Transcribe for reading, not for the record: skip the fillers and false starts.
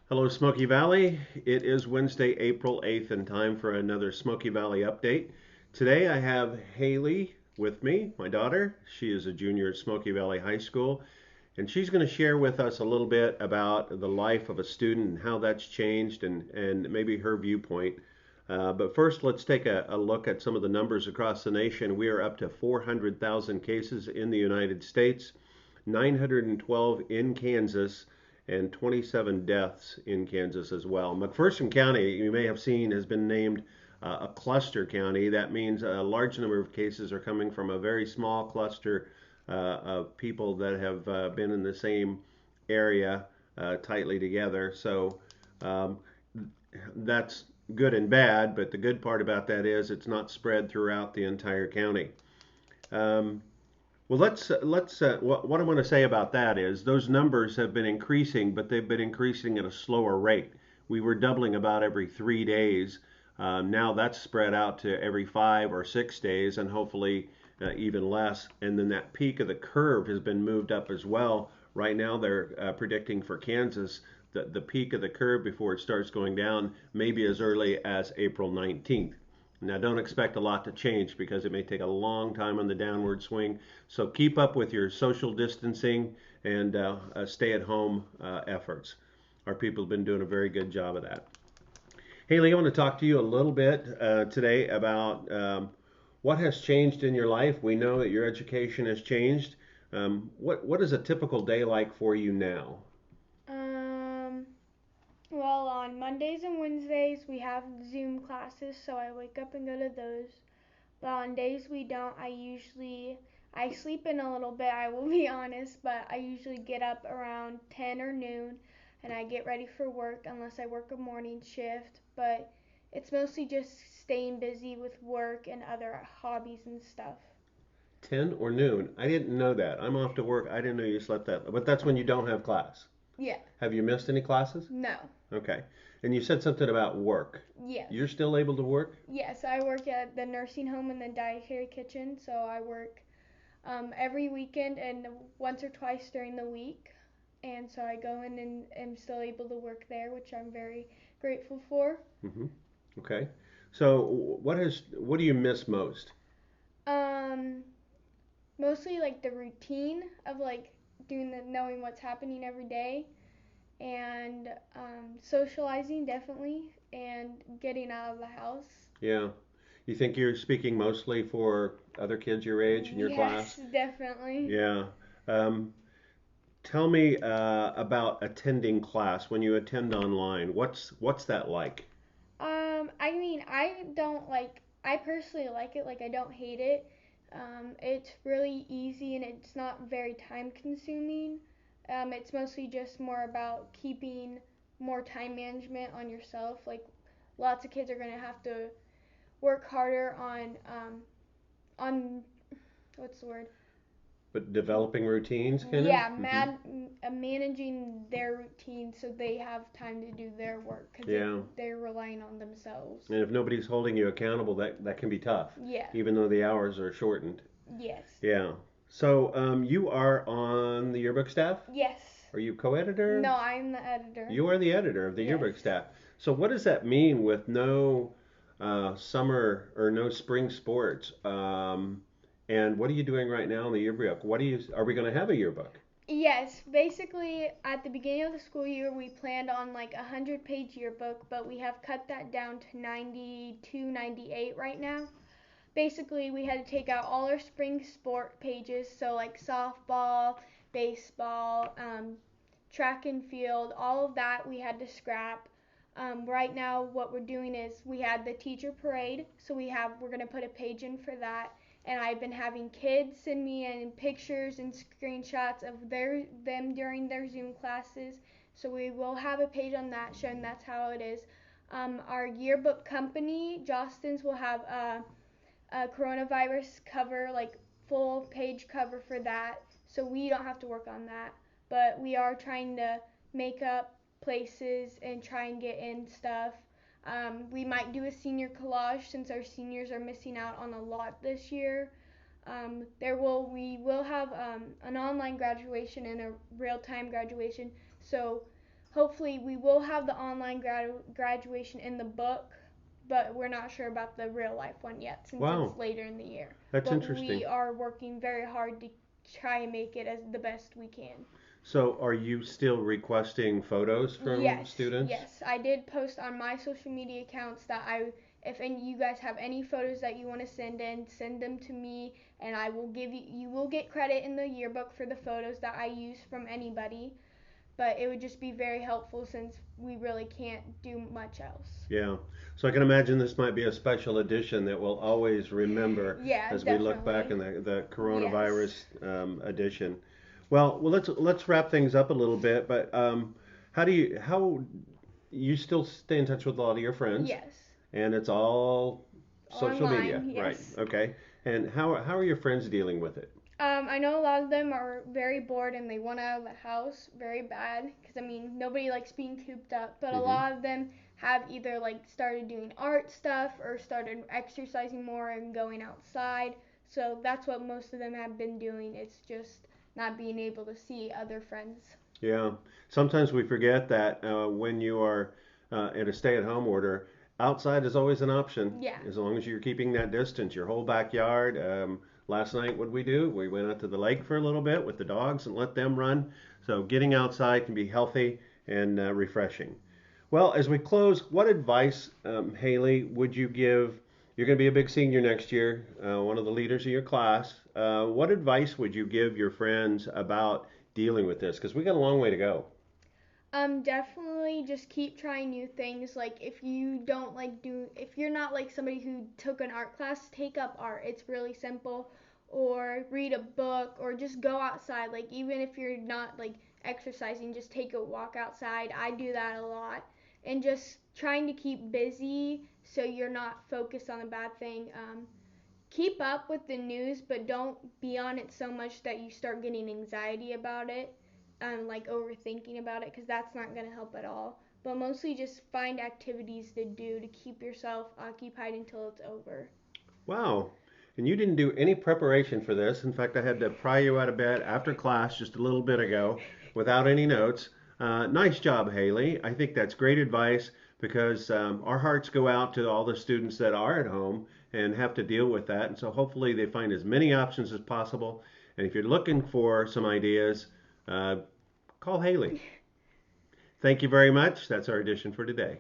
Hello, Smoky Valley. It is Wednesday, April 8th, and time for another Smoky Valley update. Today I have Haylee with me, my daughter. She is a junior at Smoky Valley High School, and she's going to share with us a little bit about the life of a student and how that's changed and maybe her viewpoint. But first, let's take a look at some of the numbers across the nation. We are up to 400,000 cases in the United States, 912 in Kansas, and 27 deaths in Kansas as well. McPherson County, you may have seen, has been named a cluster county. That means a large number of cases are coming from a very small cluster of people that have been in the same area tightly together. So um, that's good and bad, but the good part about that is it's not spread throughout the entire county. Um, well, what I want to say about that is those numbers have been increasing, but they've been increasing at a slower rate. We were doubling about every 3 days. Now that's spread out to every 5 or 6 days, and hopefully even less. And then that peak of the curve has been moved up as well. Right now, they're predicting for Kansas that the peak of the curve before it starts going down may be as early as April 19th. Now, don't expect a lot to change because it may take a long time on the downward swing. So keep up with your social distancing and stay at home efforts. Our people have been doing a very good job of that. Haylee, I want to talk to you a little bit today about what has changed in your life. We know that your education has changed. What is a typical day like for you now? Um, well, on Mondays and Wednesdays we have Zoom classes, so I wake up and go to those. But on days we don't, I sleep in a little bit, I will be honest, but I usually get up around 10 or noon and I get ready for work unless I work a morning shift, but it's mostly just staying busy with work and other hobbies and stuff. 10 or noon? I didn't know that. I'm off to work. I didn't know you slept that. But that's when you don't have class. Yeah. Have you missed any classes? No. Okay. And you said something about work. Yes. You're still able to work? Yes, I work at the nursing home and the dietary kitchen, so I work every weekend and once or twice during the week. And so I go in and am still able to work there, which I'm very grateful for. Hmm. Okay. So what do you miss most? Um, Mostly like the routine of like doing the knowing what's happening every day and socializing definitely and getting out of the house. Yeah. You think you're speaking mostly for other kids your age in your Yes, class? definitely. Yeah. Um, Tell me about attending class when you attend online. What's that like? I mean, I personally like it. Like, I don't hate it. It's really easy and it's not very time consuming. It's mostly just more about keeping more time management on yourself. Like, lots of kids are gonna have to work harder on what's the word? But developing routines, kind of. Yeah, managing their routine so they have time to do their work because Yeah. they're relying on themselves. And if nobody's holding you accountable, that can be tough, Yeah. even though the hours are shortened. Yes. Yeah. So you are on the yearbook staff? Yes. Are you co-editor? No, I'm the editor. You are the editor of the Yes. yearbook staff. So what does that mean with no summer or no spring sports? And what are you doing right now in the yearbook? Are we going to have a yearbook? Yes, basically at the beginning of the school year we planned on like a 100-page yearbook, but we have cut that down to 92, 98 right now. Basically, we had to take out all our spring sport pages, so like softball, baseball, track and field, all of that we had to scrap. Right now, what we're doing is we had the teacher parade, so we're gonna put a page in for that. And I've been having kids send me in pictures and screenshots of them during their Zoom classes. So we will have a page on that showing that's how it is. Our yearbook company, Jostens, will have a coronavirus cover, like full page cover for that. So we don't have to work on that. But we are trying to make up places and try and get in stuff. We might do a senior collage since our seniors are missing out on a lot this year. We will have an online graduation and a real time graduation. So hopefully we will have the online graduation in the book, but we're not sure about the real life one yet since Wow, it's later in the year. that's But interesting. we are working very hard to try and make it as the best we can. So, are you still requesting photos from Yes, students? yes. I did post on my social media accounts that if any you guys have any photos that you want to send in, send them to me, and I will give you will get credit in the yearbook for the photos that I use from anybody. But it would just be very helpful since we really can't do much else. Yeah. So I can imagine this might be a special edition that we'll always remember Yeah, as we look back in definitely. the Yes. coronavirus edition. Well, let's wrap things up a little bit. But how you still stay in touch with a lot of your friends, Yes. and it's all social media, Online, right? yes. Okay. And how are your friends dealing with it? I know a lot of them are very bored and they want out of the house very bad because I mean nobody likes being cooped up, but a Hmm. lot of them have either like started doing art stuff or started exercising more and going outside. So that's what most of them have been doing. It's just not being able to see other friends. Yeah. Sometimes we forget that when you are in a stay-at-home order, outside is always an option Yeah. as long as you're keeping that distance. Your whole backyard. Last night, what did we do? We went out to the lake for a little bit with the dogs and let them run. So getting outside can be healthy and refreshing. Well, as we close, what advice, Haylee, would you give? You're going to be a big senior next year, one of the leaders of your class. What advice would you give your friends about dealing with this? Because we got a long way to go. Definitely just keep trying new things. Like if you're not like somebody who took an art class, take up art. It's really simple. Or read a book, or just go outside. Like even if you're not like exercising, just take a walk outside. I do that a lot. And just trying to keep busy so you're not focused on a bad thing. Keep up with the news, but don't be on it so much that you start getting anxiety about it and like overthinking about it because that's not going to help at all. But mostly just find activities to do to keep yourself occupied until it's over. Wow. And you didn't do any preparation for this. In fact, I had to pry you out of bed after class just a little bit ago without any notes. Nice job, Haylee. I think that's great advice because our hearts go out to all the students that are at home and have to deal with that. And so hopefully they find as many options as possible. And if you're looking for some ideas, uh, call Haylee. Thank you very much. That's our edition for today.